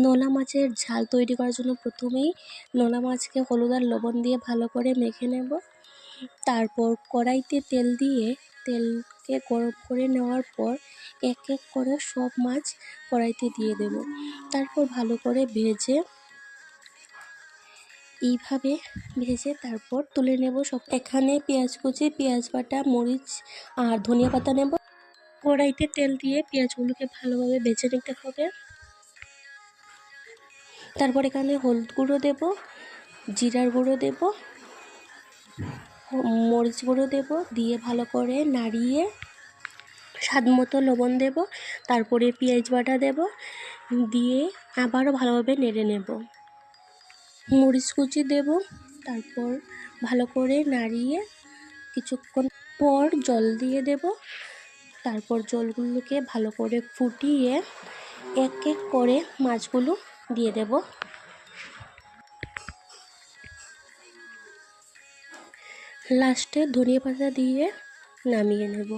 নোনা মাছের ঝাল তৈরি করার জন্য প্রথমেই নোনা মাছকে হলুদ আর লবণ দিয়ে ভালো করে মেখে নেব। তারপর কড়াইতে তেল দিয়ে তেলকে গরম করে নেওয়ার পর এক এক করে সব মাছ কড়াইতে দিয়ে দেব। তারপর ভালো করে ভেজে তারপর তুলে নেব সব। এখানে পেঁয়াজ কুচি, পেঁয়াজ বাটা, মরিচ আর ধনিয়া পাতা নেব। কড়াইতে তেল দিয়ে পেঁয়াজগুলোকে ভালোভাবে ভেজে নিতে হবে। তারপর এখানে হলুদ গুঁড়ো দেব, জিরার গুঁড়ো দেব, মরিচ গুঁড়ো দেব, দিয়ে ভালো করে নাড়িয়ে স্বাদ মতো লবণ দেব। তারপরে পেঁয়াজ বাটা দেব, দিয়ে আবারও ভালোভাবে নেড়ে নেব। মরিচ কুচি দেব, তারপর ভালো করে নাড়িয়ে কিছুক্ষণ পর জল দিয়ে দেব। তারপর জলগুলোকে ভালো করে ফুটিয়ে এক এক করে মাছগুলো দিয়ে দেব। লাস্টে ধনিয়া পাতা দিয়ে নামিয়ে নেব।